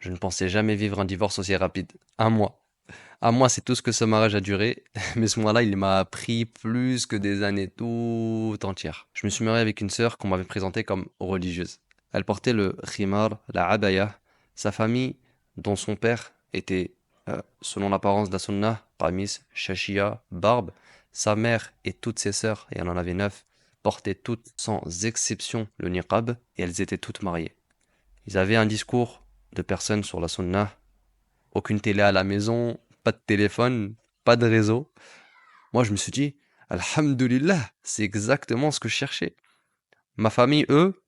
Je ne pensais jamais vivre un divorce aussi rapide. Un mois. Un mois, c'est tout ce que ce mariage a duré. Mais ce mois-là, il m'a appris plus que des années tout entières. Je me suis marié avec une sœur qu'on m'avait présentée comme religieuse. Elle portait le khimar, la abaya. Sa famille, dont son père était, selon l'apparence de la sunna, qamis, shashia, barbe. Sa mère et toutes ses sœurs, et elle en avait 9, portaient toutes, sans exception, le niqab, et elles étaient toutes mariées. Ils avaient un discours de personnes sur la sunna. Aucune télé à la maison, pas de téléphone, pas de réseau. Moi, je me suis dit, Alhamdulillah, c'est exactement ce que je cherchais. Ma famille, eux,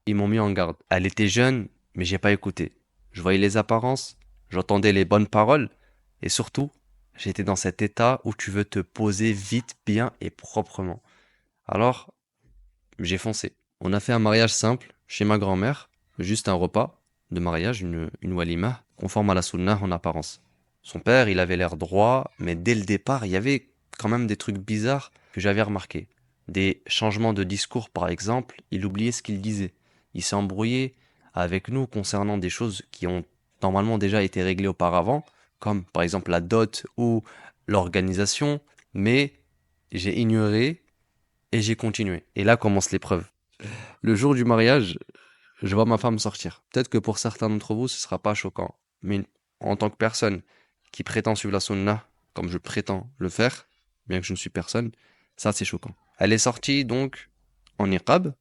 ils m'ont mis en garde. Elle était jeune, mais j'ai pas écouté. Je voyais les apparences, j'entendais les bonnes paroles, et surtout, j'étais dans cet état où tu veux te poser vite, bien et proprement. Alors, j'ai foncé. On a fait un mariage simple chez ma grand-mère, juste un repas de mariage, une walima, conforme à la sunna en apparence. Son père, il avait l'air droit, mais dès le départ, il y avait quand même des trucs bizarres que j'avais remarqués. Des changements de discours, par exemple, il oubliait ce qu'il disait. Il s'est embrouillé avec nous concernant des choses qui ont normalement déjà été réglées auparavant, comme par exemple la dot ou l'organisation, mais j'ai ignoré et j'ai continué. Et là commence l'épreuve. Le jour du mariage, je vois ma femme sortir. Peut-être que pour certains d'entre vous, ce sera pas choquant. Mais en tant que personne qui prétend suivre la sunna, comme je prétends le faire, bien que je ne suis personne, ça c'est choquant. Elle est sortie donc en niqab,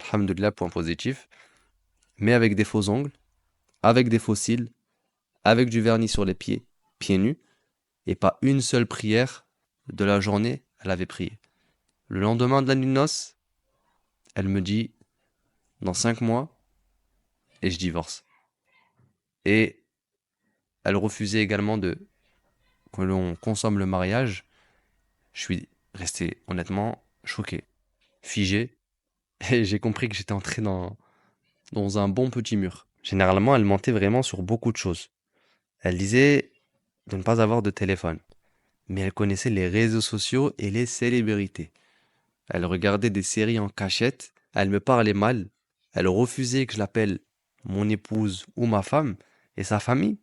alhamdoulilah, point positif, mais avec des faux ongles, avec des faux cils, avec du vernis sur les pieds, pieds nus, et pas une seule prière de la journée, elle avait prié. Le lendemain de la nuit de noces, elle me dit, dans 5 mois, et je divorce. Et elle refusait également de que l'on consomme le mariage. Je suis resté honnêtement choqué, figé, et j'ai compris que j'étais entré dans un bon petit mur. Généralement, elle mentait vraiment sur beaucoup de choses. Elle disait de ne pas avoir de téléphone, mais elle connaissait les réseaux sociaux et les célébrités. Elle regardait des séries en cachette, elle me parlait mal, elle refusait que je l'appelle mon épouse ou ma femme, et sa famille,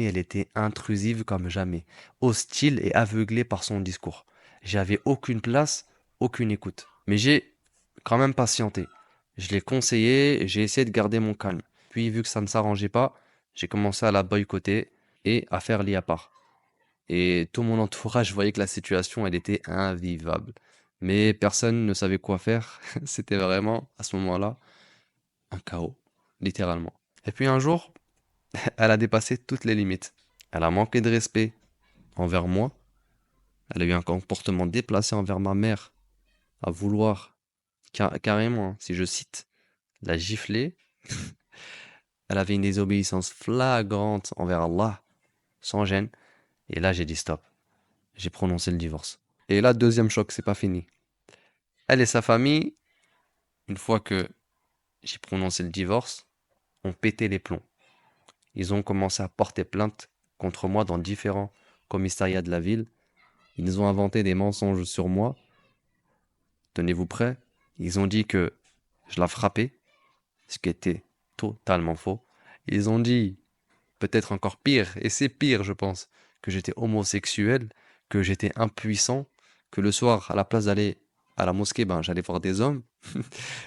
elle était intrusive comme jamais, hostile et aveuglée par son discours. J'avais aucune place, aucune écoute. Mais j'ai quand même patienté. Je l'ai conseillé, j'ai essayé de garder mon calme. Puis, vu que ça ne s'arrangeait pas, j'ai commencé à la boycotter et à faire lit à part. Et tout mon entourage voyait que la situation, elle était invivable. Mais personne ne savait quoi faire. C'était vraiment, à ce moment-là, un chaos, littéralement. Et puis un jour, elle a dépassé toutes les limites. Elle a manqué de respect envers moi. Elle a eu un comportement déplacé envers ma mère, à vouloir, carrément, hein, si je cite, la gifler. Elle avait une désobéissance flagrante envers Allah, sans gêne. Et là, j'ai dit stop. J'ai prononcé le divorce. Et là, deuxième choc, c'est pas fini. Elle et sa famille, une fois que j'ai prononcé le divorce, ont pété les plombs. Ils ont commencé à porter plainte contre moi dans différents commissariats de la ville. Ils ont inventé des mensonges sur moi. Tenez-vous prêts. Ils ont dit que je la frappais, ce qui était totalement faux. Ils ont dit, peut-être encore pire, et c'est pire, je pense, que j'étais homosexuel, que j'étais impuissant, que le soir, à la place d'aller à la mosquée, ben, j'allais voir des hommes.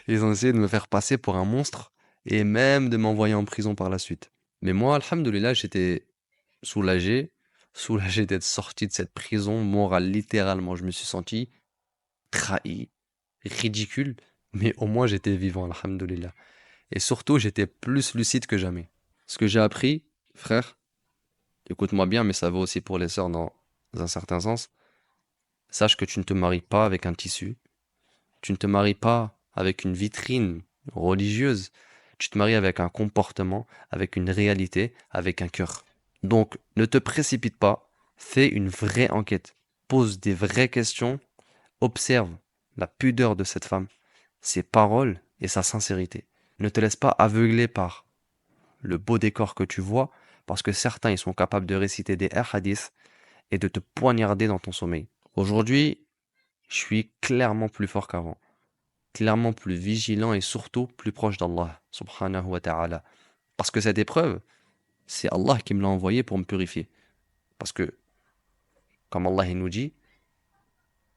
Ils ont essayé de me faire passer pour un monstre et même de m'envoyer en prison par la suite. Mais moi, alhamdoulilah, j'étais soulagé, soulagé d'être sorti de cette prison morale, littéralement. Je me suis senti trahi, ridicule, mais au moins j'étais vivant, alhamdoulilah. Et surtout, j'étais plus lucide que jamais. Ce que j'ai appris, frère, écoute-moi bien, mais ça vaut aussi pour les sœurs dans un certain sens. Sache que tu ne te maries pas avec un tissu, tu ne te maries pas avec une vitrine religieuse, tu te maries avec un comportement, avec une réalité, avec un cœur. Donc, ne te précipite pas, fais une vraie enquête, pose des vraies questions, observe la pudeur de cette femme, ses paroles et sa sincérité. Ne te laisse pas aveugler par le beau décor que tu vois, parce que certains ils sont capables de réciter des hadiths et de te poignarder dans ton sommeil. Aujourd'hui, je suis clairement plus fort qu'avant, clairement plus vigilant et surtout plus proche d'Allah, subhanahu wa ta'ala. Parce que cette épreuve, c'est Allah qui me l'a envoyée pour me purifier. Parce que, comme Allah il nous dit,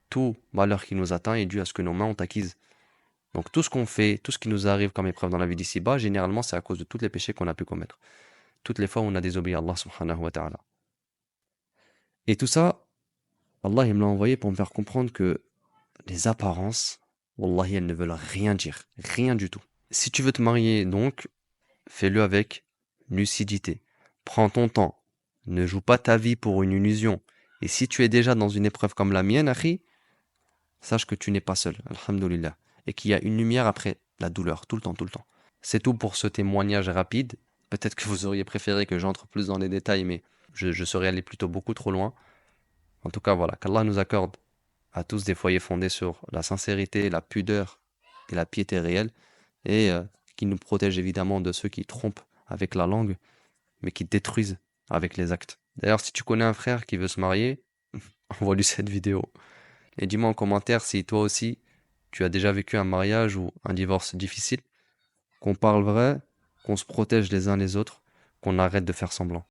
tout malheur qui nous atteint est dû à ce que nos mains ont acquise. Donc tout ce qu'on fait, tout ce qui nous arrive comme épreuve dans la vie d'ici-bas, généralement c'est à cause de tous les péchés qu'on a pu commettre. Toutes les fois où on a désobéi à Allah subhanahu wa ta'ala. Et tout ça, Allah il me l'a envoyé pour me faire comprendre que les apparences, wallahi, elles ne veulent rien dire. Rien du tout. Si tu veux te marier, donc, fais-le avec lucidité. Prends ton temps. Ne joue pas ta vie pour une illusion. Et si tu es déjà dans une épreuve comme la mienne, Akhi, sache que tu n'es pas seul, alhamdoulilah. Et qu'il y a une lumière après la douleur, tout le temps, tout le temps. C'est tout pour ce témoignage rapide. Peut-être que vous auriez préféré que j'entre plus dans les détails, mais je serais allé plutôt beaucoup trop loin. En tout cas, voilà, qu'Allah nous accorde à tous des foyers fondés sur la sincérité, la pudeur et la piété réelle, et qui nous protège évidemment de ceux qui trompent avec la langue, mais qui détruisent avec les actes. D'ailleurs, si tu connais un frère qui veut se marier, envoie-lui cette vidéo. Et dis-moi en commentaire si toi aussi, tu as déjà vécu un mariage ou un divorce difficile, qu'on parle vrai, qu'on se protège les uns les autres, qu'on arrête de faire semblant.